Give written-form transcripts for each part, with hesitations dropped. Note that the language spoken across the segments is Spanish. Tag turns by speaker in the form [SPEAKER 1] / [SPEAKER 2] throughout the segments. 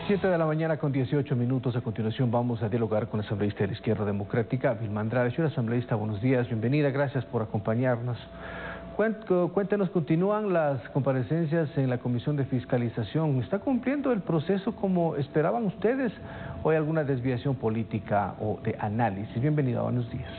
[SPEAKER 1] 7 de la mañana con 18 minutos. A continuación vamos a dialogar con la asambleísta de la Izquierda Democrática, Vilma Andrade. Señora asambleísta, buenos días, bienvenida, gracias por acompañarnos. Cuéntenos, ¿continúan las comparecencias en la Comisión de Fiscalización? ¿Está cumpliendo el proceso como esperaban ustedes o hay alguna desviación política o de análisis? Bienvenida, buenos días.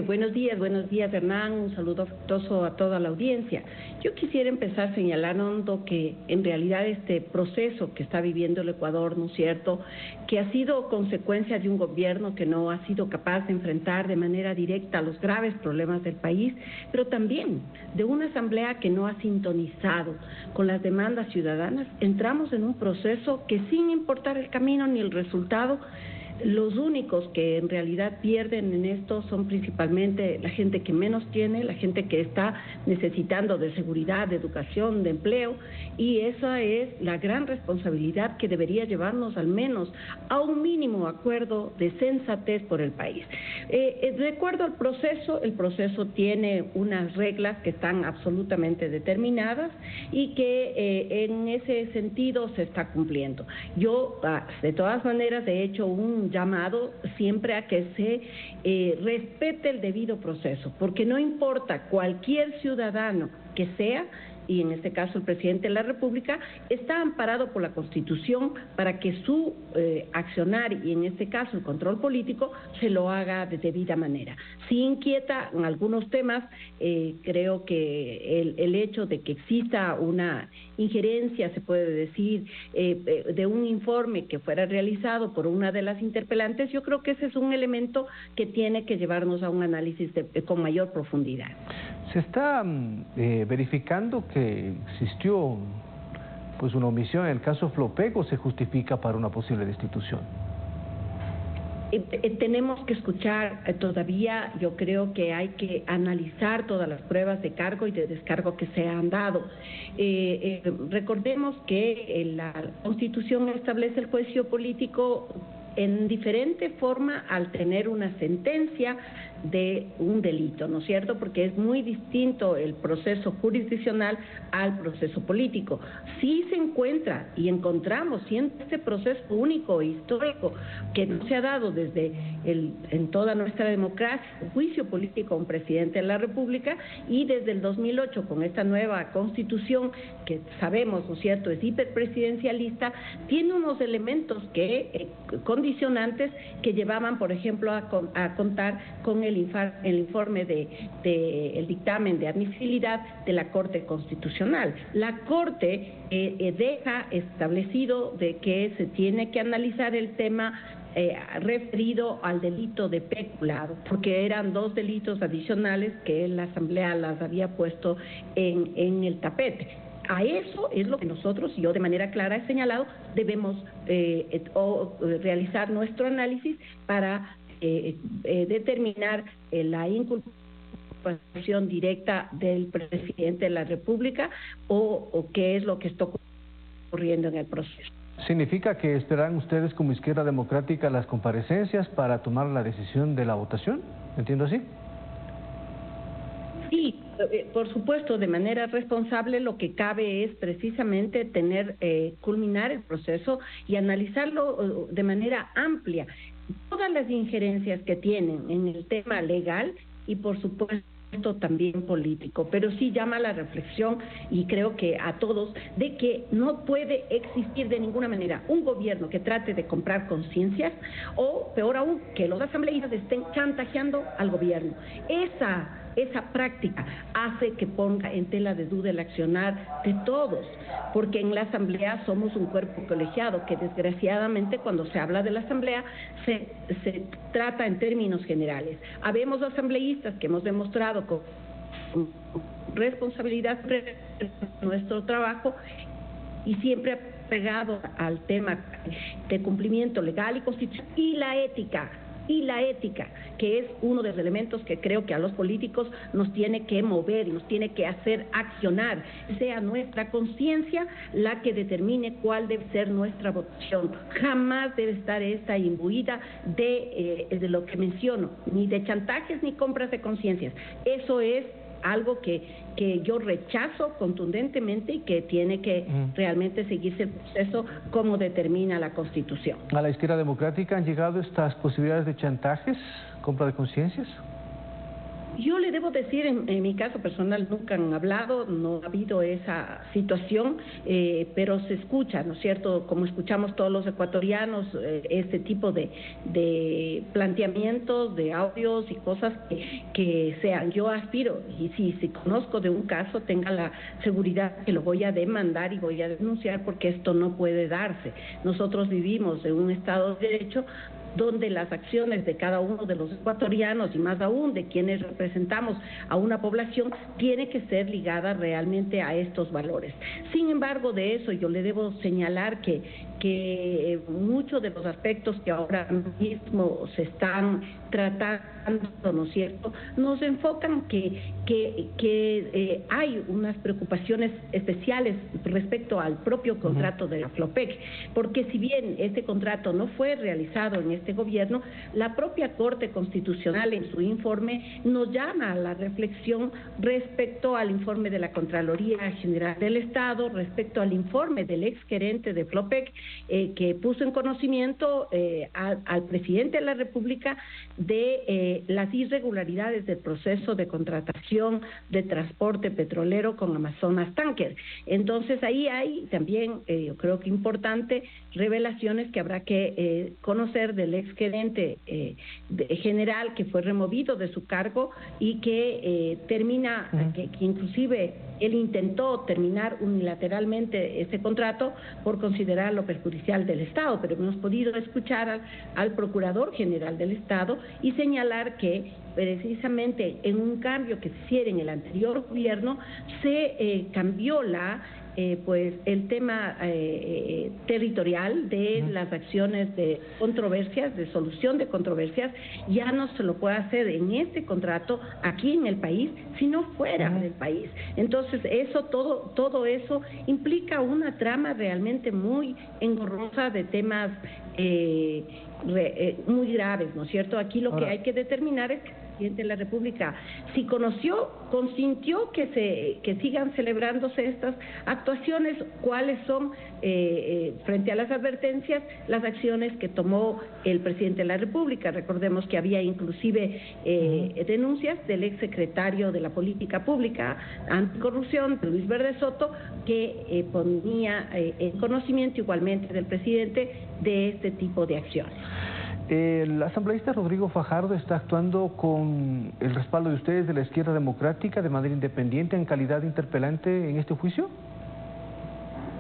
[SPEAKER 2] Buenos días, Hernán. Un saludo afectuoso a toda la audiencia. Yo quisiera empezar señalando que en realidad este proceso que está viviendo el Ecuador, ¿no es cierto?, que ha sido consecuencia de un gobierno que no ha sido capaz de enfrentar de manera directa los graves problemas del país, pero también de una asamblea que no ha sintonizado con las demandas ciudadanas. Entramos en un proceso que, sin importar el camino ni el resultado, los únicos que en realidad pierden en esto son principalmente la gente que menos tiene, la gente que está necesitando de seguridad, de educación, de empleo, y esa es la gran responsabilidad que debería llevarnos al menos a un mínimo acuerdo de sensatez por el país. De acuerdo al proceso, el proceso tiene unas reglas que están absolutamente determinadas y que en ese sentido se está cumpliendo. Yo, de todas maneras, he hecho un llamado siempre a que se respete el debido proceso, porque no importa cualquier ciudadano que sea, y en este caso el presidente de la República, está amparado por la Constitución para que su accionar, y en este caso el control político, se lo haga de debida manera. Sí inquieta en algunos temas, creo que el hecho de que exista una injerencia, se puede decir, de un informe que fuera realizado por una de las interpelantes. Yo creo que ese es un elemento que tiene que llevarnos a un análisis con mayor profundidad.
[SPEAKER 1] Se está verificando que existió pues una omisión en el caso Flopec, ¿o se justifica para una posible destitución?
[SPEAKER 2] Tenemos que escuchar todavía. Yo creo que hay que analizar todas las pruebas de cargo y de descargo que se han dado. Recordemos que la Constitución establece el juicio político en diferente forma al tener una sentencia de un delito, ¿no es cierto?, porque es muy distinto el proceso jurisdiccional al proceso político. Sí se encuentra y encontramos, siendo este proceso único e histórico que no se ha dado desde en toda nuestra democracia, un juicio político a un presidente de la República, y desde el 2008 con esta nueva Constitución que sabemos, ¿no es cierto?, es hiperpresidencialista, tiene unos elementos que condicionantes que llevaban, por ejemplo, a contar con el informe el dictamen de admisibilidad de la Corte Constitucional. La Corte deja establecido de que se tiene que analizar el tema referido al delito de peculado, porque eran dos delitos adicionales que la Asamblea las había puesto en el tapete. A eso es lo que nosotros, y yo de manera clara he señalado, debemos realizar nuestro análisis para determinar la inculpación directa del presidente de la República o qué es lo que está ocurriendo en el proceso.
[SPEAKER 1] ¿Significa que esperarán ustedes como Izquierda Democrática las comparecencias para tomar la decisión de la votación? ¿Entiendo así?
[SPEAKER 2] Sí, por supuesto, de manera responsable. Lo que cabe es precisamente culminar el proceso y analizarlo de manera amplia. Todas las injerencias que tienen en el tema legal y, por supuesto, también político, pero sí llama a la reflexión, y creo que a todos, de que no puede existir de ninguna manera un gobierno que trate de comprar conciencias, o peor aún, que los asambleístas estén chantajeando al gobierno. Esa práctica hace que ponga en tela de duda el accionar de todos, porque en la Asamblea somos un cuerpo colegiado que, desgraciadamente, cuando se habla de la Asamblea se trata en términos generales. Habemos asambleístas que hemos demostrado con responsabilidad nuestro trabajo y siempre apegado al tema de cumplimiento legal y constitucional, y la ética, que es uno de los elementos que creo que a los políticos nos tiene que mover, nos tiene que hacer accionar, sea nuestra conciencia la que determine cuál debe ser nuestra votación. Jamás debe estar esta imbuida de lo que menciono, ni de chantajes ni compras de conciencias. Eso es algo que yo rechazo contundentemente y que tiene que realmente seguirse el proceso como determina la Constitución.
[SPEAKER 1] ¿A la izquierda democrática han llegado estas posibilidades de chantajes, compra de conciencias?
[SPEAKER 2] Yo le debo decir, en mi caso personal, nunca han hablado, no ha habido esa situación, pero se escucha, ¿no es cierto?, como escuchamos todos los ecuatorianos, este tipo de planteamientos, de audios y cosas que sean. Yo aspiro, y si conozco de un caso, tenga la seguridad que lo voy a demandar y voy a denunciar, porque esto no puede darse. Nosotros vivimos en un Estado de Derecho donde las acciones de cada uno de los ecuatorianos y más aún de quienes representamos a una población tiene que ser ligada realmente a estos valores. Sin embargo, de eso yo le debo señalar que muchos de los aspectos que ahora mismo se están tratando, ¿no es cierto?, nos enfocan que hay unas preocupaciones especiales respecto al propio contrato de la FLOPEC, porque si bien este contrato no fue realizado en este gobierno, la propia Corte Constitucional en su informe nos llama a la reflexión respecto al informe de la Contraloría General del Estado, respecto al informe del exgerente de FLOPEC, que puso en conocimiento al presidente de la República de las irregularidades del proceso de contratación de transporte petrolero con Amazonas Tanker. Entonces ahí hay también, yo creo que importante, revelaciones que habrá que conocer del exgerente general que fue removido de su cargo y que que inclusive él intentó terminar unilateralmente este contrato por considerarlo perjudicial del Estado, pero hemos podido escuchar al Procurador General del Estado y señalar que precisamente en un cambio que se hiciera en el anterior gobierno se cambió el tema territorial de las acciones de controversias, de solución de controversias, ya no se lo puede hacer en este contrato aquí en el país, sino fuera del país. Entonces, todo eso implica una trama realmente muy engorrosa de temas muy graves, ¿no es cierto? Aquí lo que hay que determinar es que el presidente de la República, si consintió que sigan celebrándose estas actuaciones, cuáles son, frente a las advertencias, las acciones que tomó el presidente de la República. Recordemos que había inclusive denuncias del exsecretario de la Política Pública Anticorrupción, Luis Verde Soto, que ponía en conocimiento igualmente del presidente de este tipo de acciones.
[SPEAKER 1] El asambleísta Rodrigo Fajardo está actuando con el respaldo de ustedes de la izquierda democrática de manera independiente en calidad de interpelante en este juicio.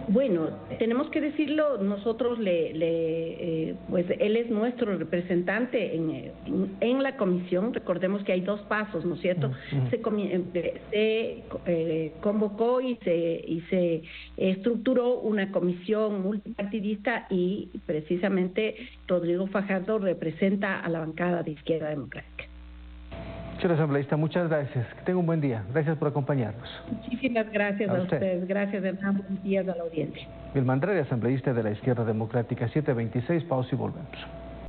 [SPEAKER 2] Bueno, tenemos que decirlo, nosotros pues él es nuestro representante en la comisión. Recordemos que hay dos pasos, ¿no es cierto? Se convocó y se estructuró una comisión multipartidista y precisamente Rodrigo Fajardo representa a la bancada de Izquierda Democrática.
[SPEAKER 1] Señor asambleísta, muchas gracias. Que tenga un buen día. Gracias por acompañarnos.
[SPEAKER 2] Muchísimas gracias a ustedes. Gracias, Hernán. Buenos días a la audiencia.
[SPEAKER 1] Vilma Andrade, asambleísta de la Izquierda Democrática, 7:26, pausa y volvemos.